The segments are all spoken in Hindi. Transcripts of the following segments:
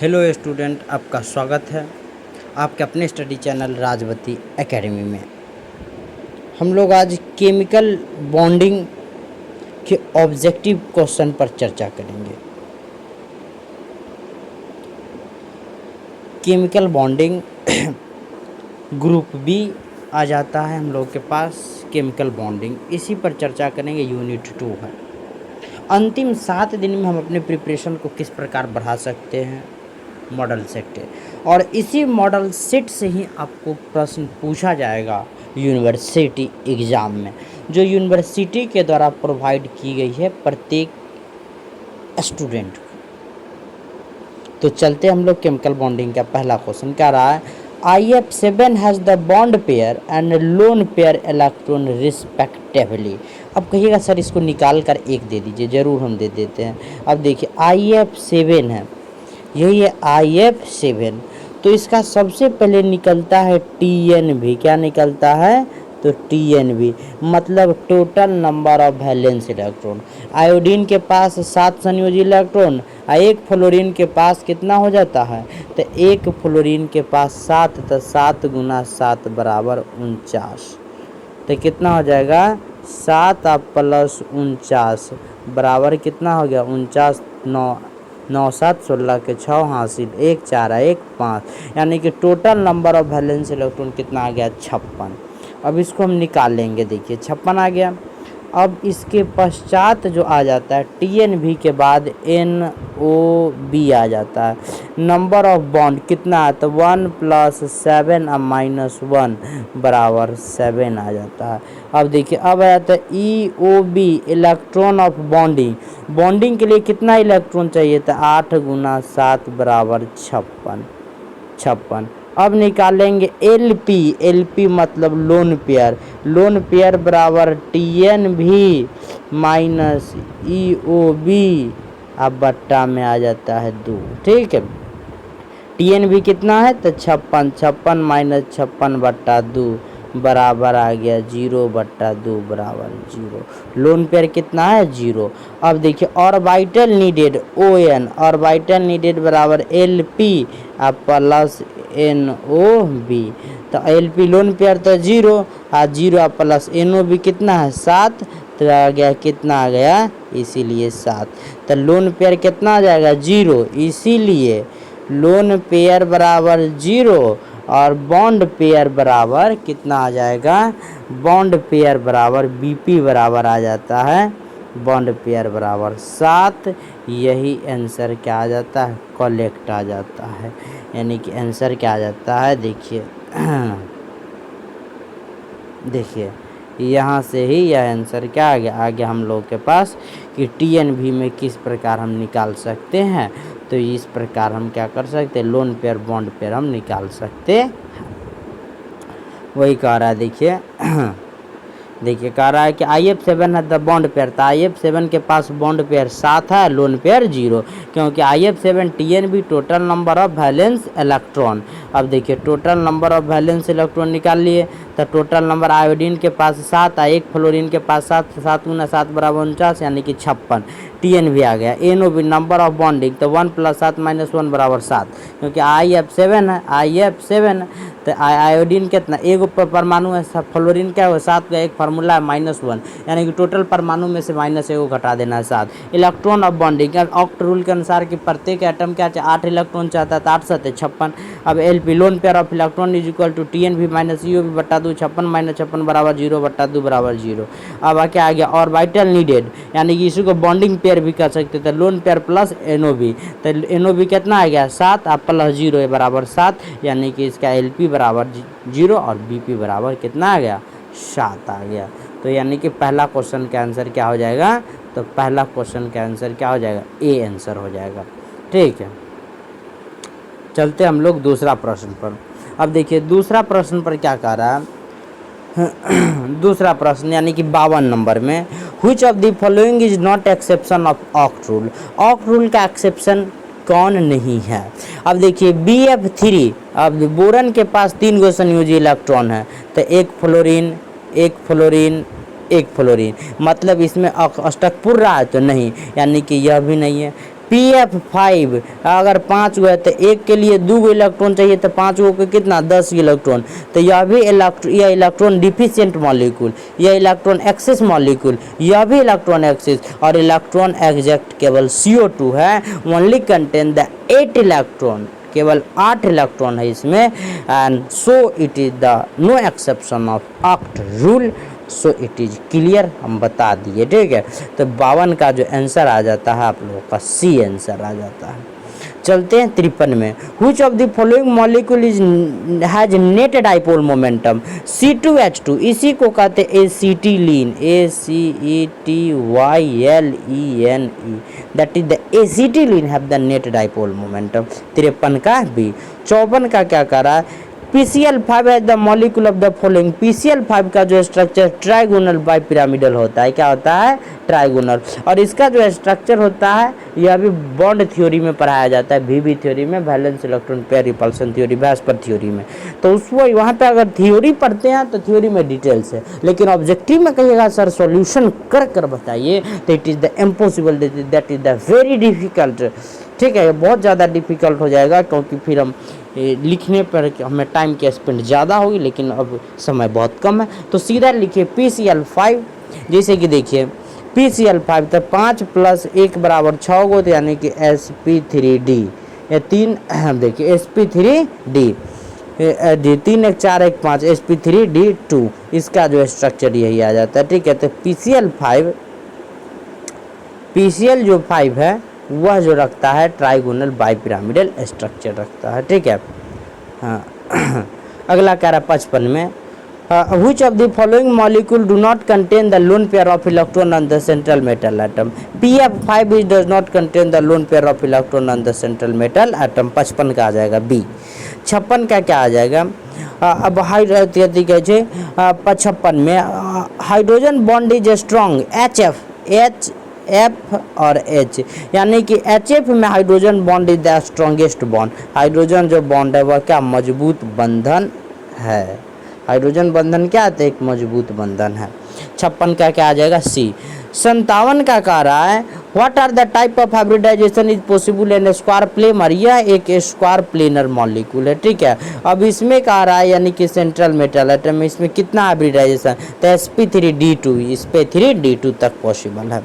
हेलो स्टूडेंट, आपका स्वागत है आपके अपने स्टडी चैनल राजवती एकेडमी में। हम लोग आज केमिकल बॉन्डिंग के ऑब्जेक्टिव क्वेश्चन पर चर्चा करेंगे। केमिकल बॉन्डिंग ग्रुप बी आ जाता है हम लोग के पास। केमिकल बॉन्डिंग इसी पर चर्चा करेंगे, यूनिट 2 है। अंतिम 7 दिन में हम अपने प्रिपरेशन को किस प्रकार बढ़ा सकते हैं, मॉडल सेट है। और इसी मॉडल सेट से ही आपको प्रश्न पूछा जाएगा यूनिवर्सिटी एग्ज़ाम में, जो यूनिवर्सिटी के द्वारा प्रोवाइड की गई है प्रत्येक स्टूडेंट को। तो चलते हम लोग केमिकल बॉन्डिंग का पहला क्वेश्चन क्या रहा है। IF7 has the bond pair and loan pair electron respectively. अब कहिएगा सर इसको निकाल कर एक दे दीजिए, ज़रूर हम दे देते हैं। अब देखिए IF7 है, यही है IF7। तो इसका सबसे पहले निकलता है TNV। क्या निकलता है? तो TNV मतलब total number of valence electron. Iodine के पास 7 संयोजी इलेक्ट्रॉन, एक फ्लोरीन के पास कितना हो जाता है? तो एक फ्लोरीन के पास 7, तो 7 गुना 7 बराबर 49। तो कितना हो जाएगा? 7 प्लस 49 बराबर कितना हो गया? 49। 9 7 16 के 6 हासिल, 1 4 1 5, यानी कि total number of valence electron कितना आ गया? 56। अब इसको हम निकाल लेंगे। देखिए 56 आ गया। अब इसके पश्चात जो आ जाता है TNV के बाद NOB आ जाता है। नंबर ऑफ बॉन्ड कितना है? तो 1 + 7 -1 बराबर 7 आ जाता है। अब देखिए अब आ जाता है EOB electron of bonding. Bonding के लिए कितना इलेक्ट्रॉन चाहिए था? 8 गुना 7 बराबर 56। अब निकालेंगे LP मतलब लोन पेयर। लोन पेयर बराबर TNV माइनस EOB, अब बट्टा में आ जाता है 2। ठीक है, TNV कितना है? तो 56। 56 माइनस 56 बट्टा 2 बराबर आ गया 0/2 बराबर 0। लोन पेयर कितना है? 0। अब देखिए orbital needed ON, orbital needed बराबर LP प्लस NOB। तो LP लोन पेयर तो 0 और 0 प्लस NOB कितना है? 7। तो आ गया कितना आ गया? इसीलिए 7। तो लोन पेयर कितना आ जाएगा? 0। इसीलिए लोन पेयर बराबर 0 और बॉन्ड पेयर बराबर कितना आ जाएगा? बॉन्ड पेयर बराबर BP बराबर आ जाता है, बॉन्ड पेयर बराबर 7। यही आंसर क्या आ जाता है? कलेक्ट आ जाता है, यानी कि आंसर क्या आ जाता है? देखिए देखिए यहाँ से ही यह आंसर क्या आ गया? आ गया हम लोग के पास कि TNV में किस प्रकार हम निकाल सकते हैं। तो इस प्रकार हम क्या कर सकते हैं? लोन पेयर बॉन्ड पेयर हम निकाल सकते हैं। वही कह रहा है। देखिए देखिए कह रहा है कि IF7 है द बॉन्ड पेयर। तो IF7 के पास बॉन्ड पेयर 7 है, लोन पेयर 0, क्योंकि IF7 TNV total number of valence electron. अब देखिए total number of valence electron निकाल लिए। तो टोटल नंबर आयोडीन के पास 7 है, एक फ्लोरीन के पास 7, 7 गुना 7 बराबर 49, यानी कि 56। TNV आ गया। NOB नंबर ऑफ बॉन्डिंग, तो 1 + 7 - 1 बराबर 7, क्योंकि IF7 है। IF7 तो आयोडीन कितना? एक परमाणु है, फ्लोरीन क्या हुआ? 7 का एक फार्मूला है -1, यानी कि टोटल परमाणु में से -1 घटा देना है 7। Electron of bonding oct rule के अनुसार कि प्रत्येक एटम क्या चाहिए? 8 इलेक्ट्रॉन चाहता है, तो 8 7 56। अब LP lone pair of electron is equal to TNV minus EOB बट्टा 2। 56 माइनस 56 बराबर 0/2 बराबर 0। अब क्या आ गया? ऑर्बिटल नीडेड, यानी कि इसी को बॉन्डिंग पेयर भी कर सकते थे, लोन पेयर प्लस NOB। तो NOB कितना आ गया? 7 प्लस 0 बराबर 7, यानी कि इसका LP बराबर 0 और BP बराबर कितना आ गया? 7 आ गया। तो यानी कि पहला क्वेश्चन का आंसर क्या हो जाएगा? तो पहला क्वेश्चन का आंसर क्या हो जाएगा? A आंसर हो जाएगा। ठीक है, चलते हम लोग दूसरा प्रश्न पर। अब देखिए दूसरा प्रश्न पर क्या कह रहा है। दूसरा प्रश्न यानी कि 52 नंबर में, which of the following is not exception of octet rule. Oct rule का एक्सेप्शन कौन नहीं है? अब देखिए BF3, अब बोरन के पास 3 गो संयोजी इलेक्ट्रॉन है, तो एक फ्लोरीन एक फ्लोरीन एक फ्लोरीन, मतलब इसमें अष्टक पूर्ण रहा है तो नहीं, यानी कि यह भी नहीं है। PF5 अगर 5 गो है तो एक के लिए 2 गो इलेक्ट्रॉन चाहिए, तो 5 गो के कितना 10 इलेक्ट्रॉन। तो यह भी यह इलेक्ट्रॉन डिफिशिएंट मॉलिक्यूल, यह इलेक्ट्रॉन एक्सेस मॉलिक्यूल, यह भी इलेक्ट्रॉन एक्सेस, और इलेक्ट्रॉन एग्जैक्ट केवल CO2 है, ओनली कंटेन द 8 इलेक्ट्रॉन, केवल 8 इलेक्ट्रॉन है इसमें। And so it is the no exception of octet rule, so it is clear, हम बता दिए, ठीक है। तो 52 का जो आंसर आ जाता है आप लोगों का C आंसर आ जाता है। चलते हैं 53 में। Which of the following molecule is has net dipole momentum? C2H2, इसी को कहते हैं acetylene, ACETYLENE, that is the acetylene have the net dipole momentum. 53 का B। 54 का क्या कह रहा है? PCl5 है the molecule of the following. PCl5 का जो स्ट्रक्चर ट्राइगोनल बाई पिरामिडल होता है, क्या होता है? ट्राइगोनल। और इसका जो स्ट्रक्चर होता है यह भी बॉन्ड थ्योरी में पढ़ाया जाता है, VB थ्योरी में, valence electron pair repulsion theory, VSEPR theory में। तो उसको वहाँ पे अगर थ्योरी पढ़ते हैं तो थ्योरी में डिटेल्स है, लेकिन ऑब्जेक्टिव में कहिएगा सर सॉल्यूशन कर कर बताइए, तो it is the impossible, that is the very difficult, ठीक है। बहुत ज़्यादा डिफिकल्ट हो जाएगा, क्योंकि फिर हम लिखने पर हमें टाइम की स्पेंड ज़्यादा होगी, लेकिन अब समय बहुत कम है। तो सीधा लिखिए PCl5, जैसे कि देखिए PCl5 तो 5 + 1 = 6 गो, तो यानी कि sp3d, ये 3 देखिए sp3d, 3 1 4 1 5 sp3d2, इसका जो स्ट्रक्चर यही आ जाता है, ठीक है। तो PCl जो 5 है वह जो रखता है ट्राइगोनल बाईपिरामिडल स्ट्रक्चर रखता है, ठीक है। हाँ अगला कह रहा है 55 में, which of the following molecule do not contain the lone pair of electron on the central metal atom? PF5 does not contain the lone pair of electron on the central metal atom। 55 का आ जाएगा B। 56 का क्या आ जाएगा? अब 55 में hydrogen bond is strong, F और H, यानी कि HF में hydrogen bond is the strongest bond. Hydrogen जो बॉन्ड है वह क्या? मजबूत बंधन है। हाइड्रोजन बंधन क्या है? एक मजबूत बंधन है। 56 का क्या आ जाएगा? C। 57 का कह रहा है what are the type of hybridization is possible in square planar. यह एक स्क्वायर प्लेनर मॉलिक्यूल है, ठीक है। अब इसमें कह रहा है यानी कि सेंट्रल मेटल एटम में इसमें कितना हाइब्रिडाइजेशन? तो sp3d2, sp3d2 तक पॉसिबल है।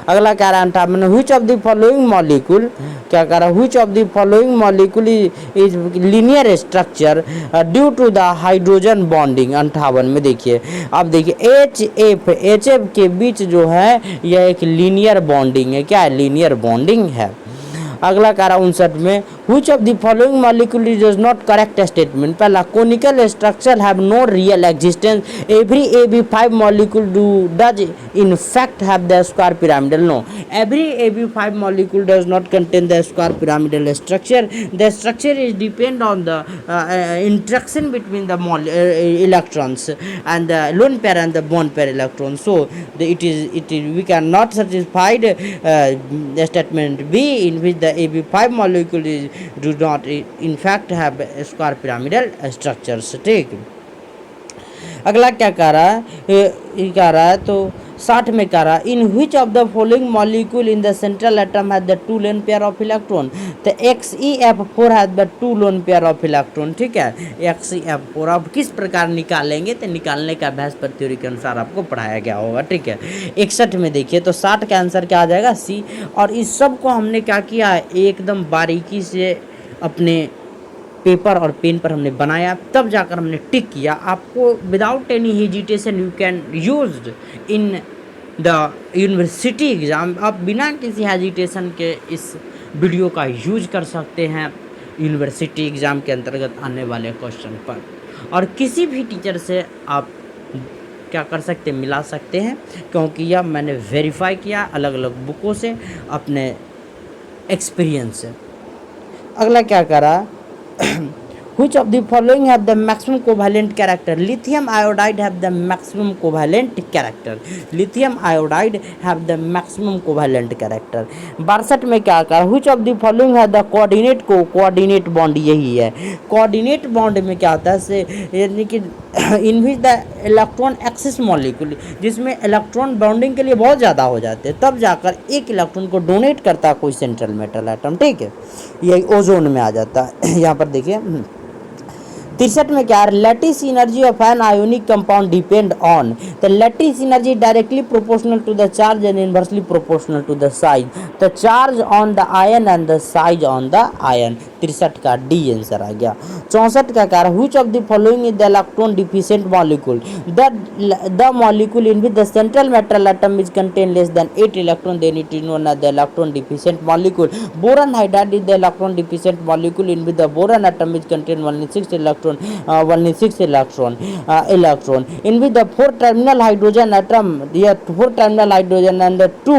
अगला कह रहा है 58 which of the following molecule, क्या कह रहा है? Which of the following molecule is linear structure due to the hydrogen bonding. 58 में देखिए, अब देखिए HF के बीच जो है यह एक लीनियर बॉन्डिंग है, क्या है? लीनियर बॉन्डिंग है। अगला कह रहा 59 में which of the following molecule is not correct statement। पहला conical structure have no real existence, every AB5 molecule does in fact have the square pyramidal। No, every AB5 molecule does not contain the square pyramidal structure, the structure is depend on the interaction between the electrons and the lone pair and the bond pair electrons। So it is we cannot satisfy the statement B in which the AB5 molecule is do not in fact have square pyramidal structures, ठीक। अगला क्या कह रहा है? ये कह रहा है तो 60 में कह रहा है इन which of the following molecule in the central atom has the 2 lone pair of electron। तो XeF4 has the 2 lone pair of electron, ठीक है। XeF4 अब किस प्रकार निकालेंगे? तो निकालने का वैस्पर थ्योरी के अनुसार आपको पढ़ाया गया होगा, ठीक है। 61 में देखिए तो 60 का आंसर क्या आ जाएगा? C। और इस सब को हमने क्या किया है? एकदम बारीकी से अपने पेपर और पेन पर हमने बनाया, तब जाकर हमने टिक किया। आपको without any hesitation you can used in the university exam. आप बिना किसी हेजिटेशन के इस वीडियो का यूज कर सकते हैं यूनिवर्सिटी एग्ज़ाम के अंतर्गत आने वाले क्वेश्चन पर, और किसी भी टीचर से आप क्या कर सकते हैं? मिला सकते हैं, क्योंकि यह मैंने वेरीफाई किया अलग अलग बुकों से, अपने एक्सपीरियंस से। अगला क्या करा? Which of the following have the maximum covalent character? Lithium iodide have the maximum covalent character. Lithium iodide have the maximum covalent character. 62 में क्या कहा? Which of the following have the coordinate bond? यही है coordinate bond में क्या होता है, यानी कि in which the electron axis molecule, जिसमें इलेक्ट्रॉन बॉन्डिंग के लिए बहुत ज़्यादा हो जाते हैं, तब जाकर एक इलेक्ट्रॉन को डोनेट करता है कोई सेंट्रल मेटल एटम, ठीक है, यही ओजोन में आ जाता है। यहाँ पर देखिए 63 में क्या है? Lattice energy of an ionic compound depend on the lattice energy directly proportional to the charge and inversely proportional to the size, the charge on the ion and the size on the ion. 63 का डी आंसर आ गया। 64 का क्या है? Which of the following is the electron deficient molecule? The molecule in which the central metal atom is contain less than 8 electron, then it is known as the electron deficient molecule. Boron hydride is the electron deficient molecule in which the boron atom is contain only 6 electron in which the 4 terminal hydrogen atom, यह 4 terminal hydrogen and the 2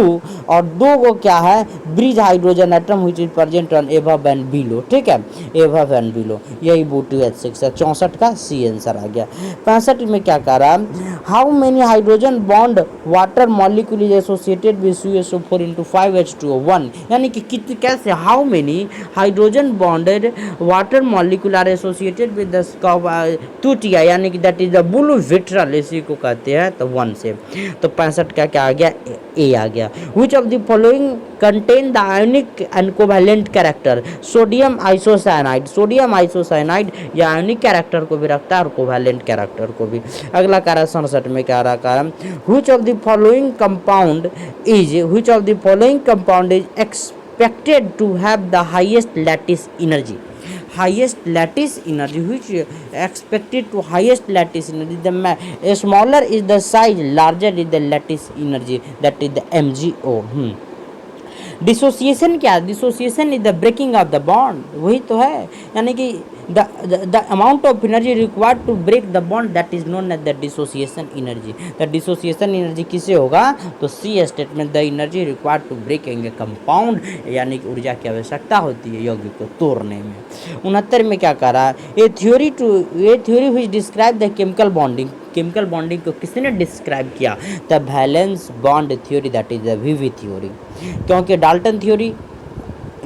और 2 को क्या है? Bridge hydrogen atom which is present on above and below, ठीक है, above and below, यही B2H6 है। 64 का सी आंसर आ गया। 65 में क्या कह रहा है? How many hydrogen bond water molecule is associated with CuSO4 into 5H2O1, यानी कि कितने, कैसे, how many hydrogen bonded water molecule are associated with the 2Ti, यानी कि that is the blue vitriol, इसी को कहते हैं, तो 1 से। तो 65 का क्या आ गया? ए आ गया। Which of the following contain the ionic and covalent character? Sodium isocyanide, sodium isocyanide या आयोनिक कैरेक्टर को भी रखता है और कोवैलेंट कैरेक्टर को भी। अगला कार्य 67 में क्या रखा है? Which of the following compound is expected to have the highest lattice energy? Highest lattice energy, which expected to highest lattice energy, the smaller is the size, larger is the lattice energy, that is the MgO। Dissociation क्या है? Dissociation is the breaking of the bond, वही तो है, यानी कि the amount of energy required to break the bond, that is known as the dissociation energy. The dissociation energy किससे होगा? तो C statement, the energy required to break a compound, यानी कि ऊर्जा की आवश्यकता होती है यौगिक को तोड़ने में। 69 में क्या कह रहा है? A theory which describe the chemical bonding, chemical bonding को किसने डिस्क्राइब किया? The valence bond theory, that is the VV theory. क्योंकि डाल्टन थ्योरी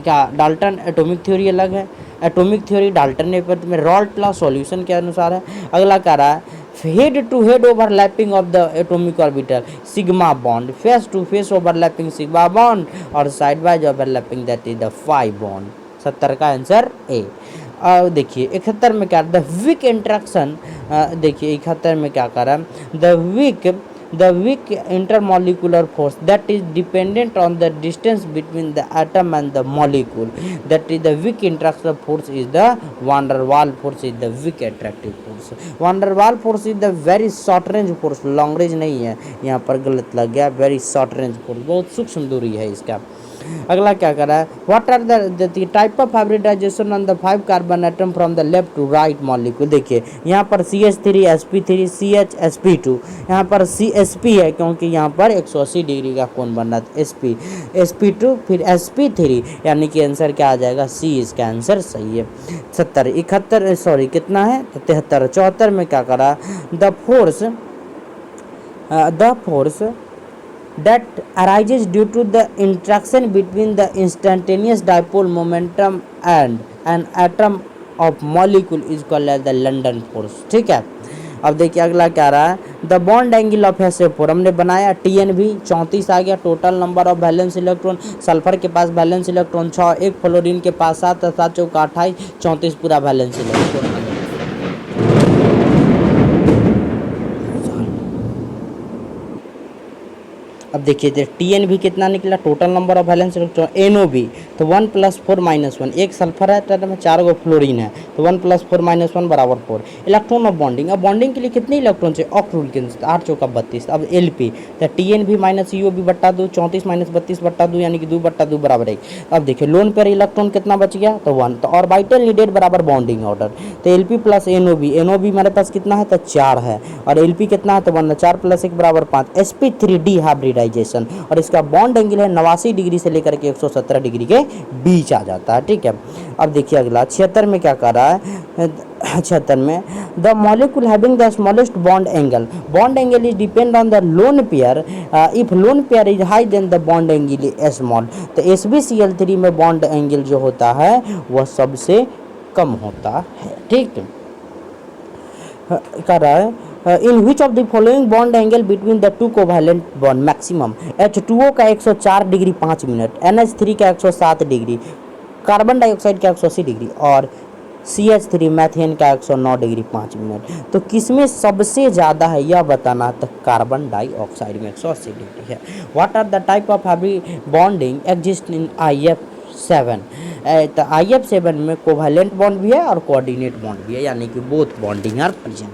क्या, डाल्टन एटॉमिक थ्योरी अलग है, एटॉमिक थ्योरी डाल्टन ने में रॉल्ट लॉ सॉल्यूशन के अनुसार है। अगला कह रहा है head to head overlapping of the atomic orbital, sigma bond, face to face overlapping sigma bond, और side wise overlapping, that is the 5 bond. 70 का आंसर ए। देखिए 71 में क्या, द वीक इंट्रैक्शन, देखिए 71 में क्या कर रहा है? The weak intermolecular force that is dependent on the distance between the atom and the molecule, that is the weak interaction force is the van der Waals force, is the weak attractive force. Van der Waals force is the very short range force, long range नहीं है, यहाँ पर गलत लग गया, वेरी शॉर्ट रेंज फोर्स, बहुत सूक्ष्म दूरी है इसका। अगला क्या कर रहा है? What are the type of hybridization on the 5 carbon atom from the left to right molecule? देखिए यहाँ पर CH3 sp3 CH sp2, यहाँ पर CSP है क्योंकि यहाँ पर 180 डिग्री का कोण बन रहा है, sp2 फिर sp3, यानी कि आंसर क्या आ जाएगा? सी इसका आंसर सही है। 70 71 सॉरी कितना है? 73। 74 में क्या करा? The force that arises due to the interaction between the instantaneous dipole momentum and an atom of molecule is called as the London force, ठीक है। अब देखिए अगला क्या रहा है? The bond angle of SA4 हमने बनाया, TnB 34 आ गया। Total number of valence electron, sulphur के पास वैलेंस इलेक्ट्रॉन 6, एक फ्लोरीन के पास 7, 7 चौका 28, 34 पूरा वैलेंस इलेक्ट्रॉन। अब देखिए TnB कितना निकला? Total number of valence electron NOB, तो 1 + 4 - 1, एक सल्फर है तो 4 गो फ्लोरीन है, तो 1 + 4 - 1 = 4। इलेक्ट्रॉन ऑफ बॉन्डिंग, अब बॉन्डिंग के लिए कितने इलेक्ट्रॉन चाहिए? ऑक्ट रूल के अनुसार 8 चौका 32। अब LP तो TnB - EOB बट्टा 2, 34 - 32 बट्टा 2, यानी कि 2/2 = 1। अब देखिए लोन पर इलेक्ट्रॉन कितना बच गया? तो 1। तो ऑर्बिटल नीडेड बराबर बॉन्डिंग ऑर्डर, तो LP + NOB हमारे पास कितना है? तो 4 है, और LP कितना है? तो 1, 4 + 1 = 5। sp3d हाइब्रिडाइजेशन, और इसका बॉन्ड एंगल है 89 डिग्री से लेकर के 117 डिग्री के बीच आ जाता है, ठीक है। अब देखिए अगला 76 में क्या कर रहा है? 76 में the molecule having the smallest bond angle is depend on the lone pair, if lone pair is high then the bond angle is small. तो SbCl3 में बॉन्ड एंगल जो होता है वह सबसे कम होता है। ठीक कर रहा है in which of the following bond angle between the two covalent bond maximum. H2O का 104 डिग्री 5 मिनट, NH3 का 107 डिग्री, कार्बन डाइऑक्साइड का 180 डिग्री और CH3 मैथेन का 109 डिग्री 5 मिनट। तो किसमें सबसे ज़्यादा है यह बताना, तो कार्बन डाइऑक्साइड में 180 डिग्री है। What are the type of heavy bonding exist in IF7। तो IF7 में कोवैलेंट बॉन्ड भी है और कोऑर्डिनेट बॉन्ड भी है, यानी कि बोथ बॉन्डिंग आर प्रेजेंट।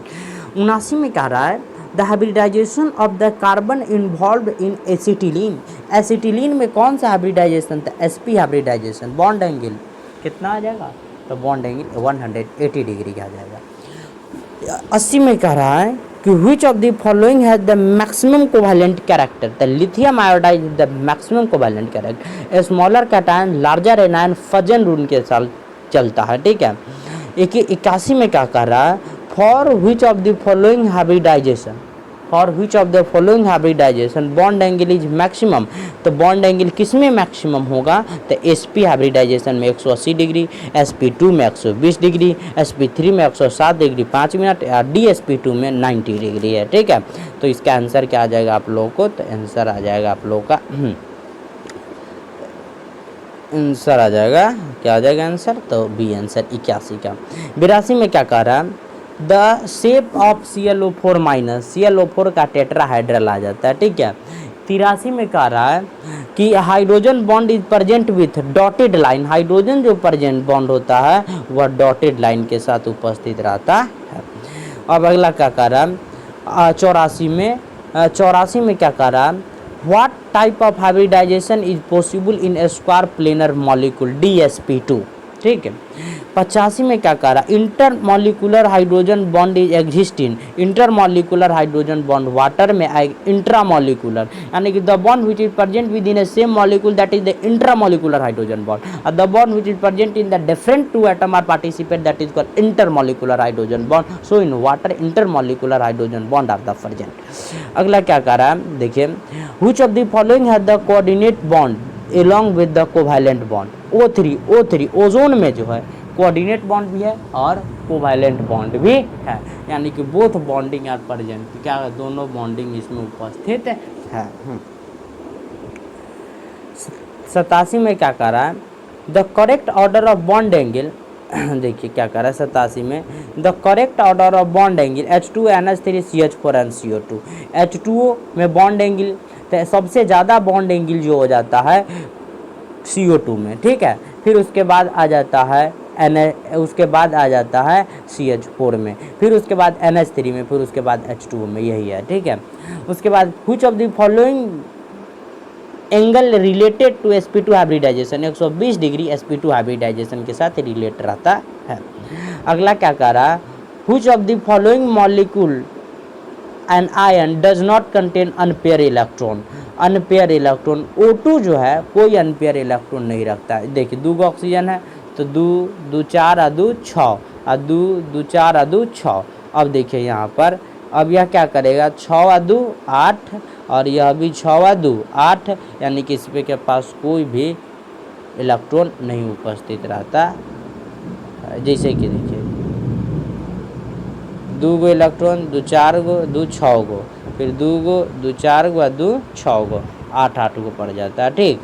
79 में कह रहा है the hybridization of the carbon involve in acetylene. Acetylene में कौन सा हाइब्रिडाइजेशन था, sp हाइब्रिडाइजेशन। बॉन्ड एंगल कितना आ जाएगा, तो बॉन्ड एंगल 180 डिग्री का आ जाएगा। 80 में कह रहा है कि which of the following has the maximum covalent character। तो lithium iodide the maximum covalent character, smaller cation larger anion Fajans rule के साथ चलता है। ठीक है। 81 में क्या कर रहा है for which of the following hybridization, for which of the following hybridization bond angle is maximum. तो बॉन्ड एंगल किस में मैक्सिमम होगा, तो sp हाइब्रिडाइजेशन में 180 डिग्री, sp2 में 120 डिग्री, sp3 में 107 डिग्री 5 मिनट या dsp2 में 90 डिग्री है। ठीक है। तो इसका आंसर क्या आ जाएगा आप लोगों को, तो आंसर आ जाएगा आप लोगों का आंसर आ जाएगा, क्या आ जाएगा आंसर, तो बी आंसर 81 का। 82 में क्या कह रहा है the shape of ClO4 minus, ClO4 का टेट्राहाइड्रल आ जाता है। ठीक है। 83 में कह रहा है कि hydrogen bond is present with dotted line. Hydrogen जो प्रेजेंट बॉन्ड होता है वह डॉटेड लाइन के साथ उपस्थित रहता है। अब अगला क्या कह रहा है 84 में क्या कह रहा है what type of hybridization is possible in square planar molecule DsP2। ठीक है। 85 में क्या कह रहा है intermolecular hydrogen bond is existing. Intermolecular hydrogen bond water में आएगा इंट्रामॉलिकुलर, यानी कि the bond which is present within a same molecule that is the intramolecular hydrogen bond, और the bond which is present in the different two atom are participate that is called intermolecular hydrogen bond. So in water intermolecular hydrogen bond are the present. अगला क्या कह रहा है देखिए which of the following has the coordinate bond along with the covalent bond। O3 ozone में जो है कोऑर्डिनेट बॉन्ड भी है और कोवैलेंट बॉन्ड भी है, यानी कि बोथ बॉन्डिंग आर प्रेजेंट, क्या दोनों बॉन्डिंग इसमें उपस्थित है। 87 में क्या कह रहा है the correct order of bond angle देखिए क्या कह रहा है 87 में the correct order of bond angle H2 NH3 CH4 and CO2। H2O में बॉन्ड एंगल तो सबसे ज़्यादा बॉन्ड एंगल जो हो जाता है CO2 में। ठीक है। फिर उसके बाद आ जाता है उसके बाद आ जाता है CH4 में, फिर उसके बाद NH3 में, फिर उसके बाद H2O में, यही है। ठीक है। उसके बाद which of the following angle related to sp2 hybridization, 120 degree sp2 hybridization के साथ रिलेट रहता है। अगला क्या कह रहा है which of the following molecule an ion does not contain unpair electron. Unpair electron O2 जो है कोई अनपेयर इलेक्ट्रॉन नहीं रखता है। देखिए 2 ऑक्सीजन है तो 2 4 2 6 2 4 2 6। अब देखिए यहाँ पर अब यह क्या करेगा 6 2 8 और यह भी 6 2 8, यानी कि इस पे के पास कोई भी इलेक्ट्रॉन नहीं उपस्थित रहता। जैसे कि देखिए 2 गो इलेक्ट्रॉन 2 4 गो 2 6 गो, फिर 2 गो 2 4 गो 2 6 गो 8 गो पड़ जाता है। ठीक।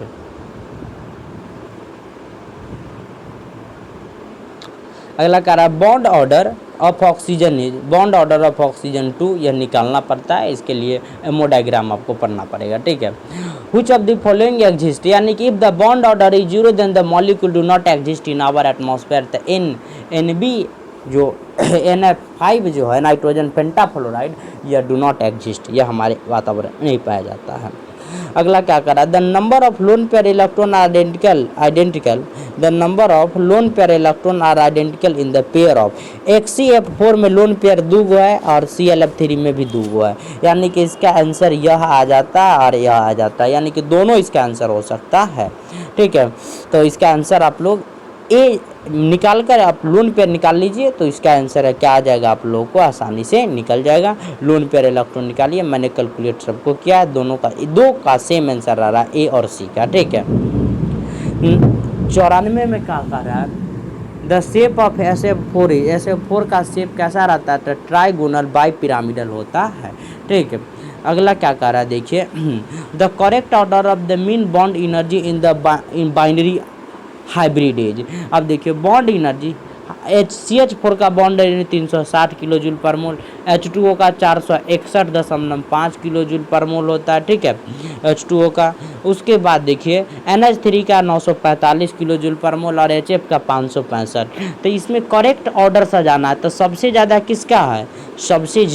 अगला कह रहा है bond order of oxygen is, bond order of oxygen 2 यह निकालना पड़ता है, इसके लिए एमोडायग्राम आपको पढ़ना पड़ेगा। ठीक है। Which of the following exist, यानी कि if the bond order is 0 then the molecule do not exist in our atmosphere. तो NB जो NF5 जो है नाइट्रोजन पेंटाफ्लोराइड यह डू नॉट एग्जिस्ट, यह हमारे वातावरण में नहीं पाया जाता है। अगला क्या करा the number of lone pair electron are identical the number of lone pair electron are identical in the pair of HCF4 में लोन पेयर 2 गो है और ClF3 में भी 2 गो है, यानी कि इसका आंसर यह आ जाता है और यह आ जाता है, यानी कि दोनों इसका आंसर हो सकता है। ठीक है। तो इसका आंसर आप लोग ए निकाल कर आप लोन पेयर निकाल लीजिए, तो इसका आंसर है क्या आ जाएगा, आप लोगों को आसानी से निकल जाएगा। लोन पेयर इलेक्ट्रॉन निकालिए, मैंने कैलकुलेट सबको किया है, दोनों का दो का सेम आंसर आ रहा है, ए और सी का, ठीक है। 94 में क्या कर रहा है, the shape of SF4 SF4 का शेप कैसा रहता है, तो ट्राइगोनल बाई पिरामिडल होता है, ठीक है। अगला क्या कर रहा है देखिए, the correct order of the mean bond energy in binary hybrid as. अब देखिए बॉन्ड एनर्जी CH4 का बॉन्ड एनर्जी 360 किलो जूल पर मोल, H2O का 461.5 किलो जूल पर मोल होता है, ठीक है, H2O का। उसके बाद देखिए NH3 का 945 किलो जूल पर मोल और HF का 565। तो इसमें करेक्ट ऑर्डर सजाना है, तो सबसे ज़्यादा किसका है, सबसे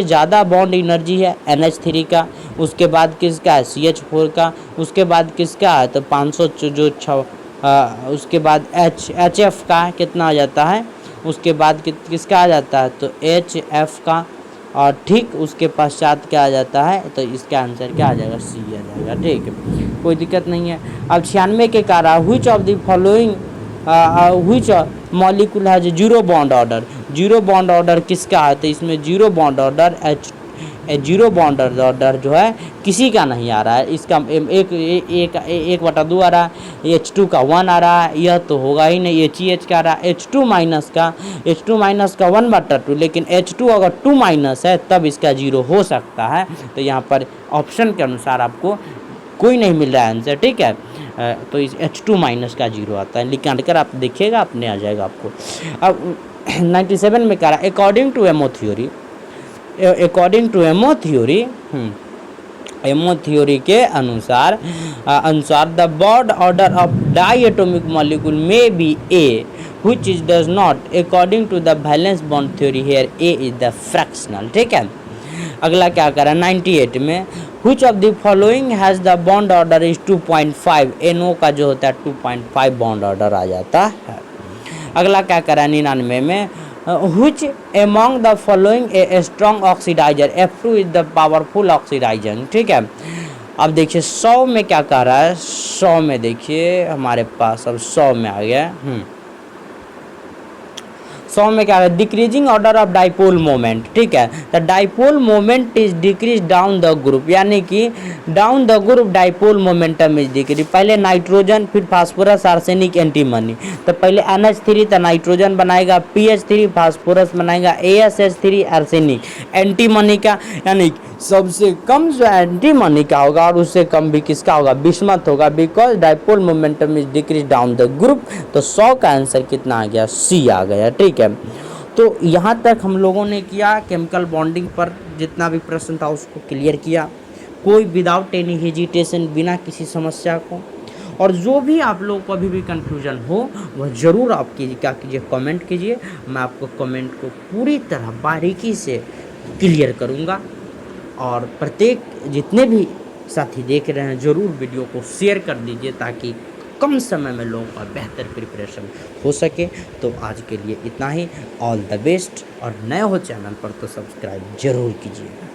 ज़्यादा बॉन्ड एनर्जी है NH3 का, उसके बाद किसका है CH4 का, उसके बाद किसका है तो 500 जो उसके बाद HF का कितना आ जाता है, उसके बाद किसका आ जाता है तो HF का, और ठीक उसके पश्चात क्या आ जाता है, तो इसका आंसर क्या आ जाएगा, सी आ जाएगा, ठीक है, कोई दिक्कत नहीं है। अब 96 के कारण which of the following which molecule has zero bond order, zero bond order किसका है, तो इसमें zero bond order zero bond order जो है किसी का नहीं आ रहा है, इसका एक बटा 2 आ रहा है, H2 का 1 आ रहा है, यह तो होगा ही नहीं, HEH का आ रहा है, H2 माइनस का 1/2, लेकिन H2 अगर 2 माइनस है तब इसका जीरो हो सकता है, तो यहाँ पर ऑप्शन के अनुसार आपको कोई नहीं मिल रहा है आंसर, ठीक है, तो इस H2 माइनस का जीरो आता है, निकाल कर आप देखिएगा अपने आ जाएगा आपको। अब 97 में कह रहा है अकॉर्डिंग टू एमो थ्योरी के अनुसार the bond order of diatomic molecule may be a which is does not according to the balance bond theory here a is the fractional, ठीक है। अगला क्या कर रहा है 98 में which of the following has the bond order is 2.5, NO का जो होता है 2.5 बॉन्ड ऑर्डर आ जाता है। अगला क्या कर रहा है 99 में which among the following a strong oxidizer, F2 is the powerful oxidizer, ठीक है। अब देखिए 100 में क्या कह रहा है, 100 में देखिए हमारे पास अब 100 में आ गया, 100 में क्या है decreasing order of dipole moment, ठीक है, the dipole moment is decrease down the group, यानी कि down the group dipole momentum is decrease, पहले नाइट्रोजन फिर फास्फोरस आर्सेनिक एंटीमनी, तो पहले NH3 तो नाइट्रोजन बनाएगा, PH3 फास्फोरस बनाएगा, ASH3 आर्सेनिक एंटीमनी का, यानी सबसे कम जो एंटीमनी का होगा और उससे कम भी किसका होगा, बिस्मथ होगा, because dipole momentum is decrease down the group, तो 100 का आंसर कितना आ गया, सी आ गया, ठीक है। तो यहाँ तक हम लोगों ने किया केमिकल बॉन्डिंग पर, जितना भी प्रश्न था उसको क्लियर किया, कोई विदाउट एनी हेजिटेशन, बिना किसी समस्या को, और जो भी आप लोगों को अभी भी कन्फ्यूजन हो वह ज़रूर आप क्या कीजिए, कमेंट कीजिए, मैं आपको कमेंट को पूरी तरह बारीकी से क्लियर करूँगा, और प्रत्येक जितने भी साथी देख रहे हैं ज़रूर वीडियो को शेयर कर दीजिए ताकि कम समय में लोगों का बेहतर प्रिपरेशन हो सके। तो आज के लिए इतना ही, ऑल द बेस्ट, और नए हो चैनल पर तो सब्सक्राइब जरूर कीजिएगा।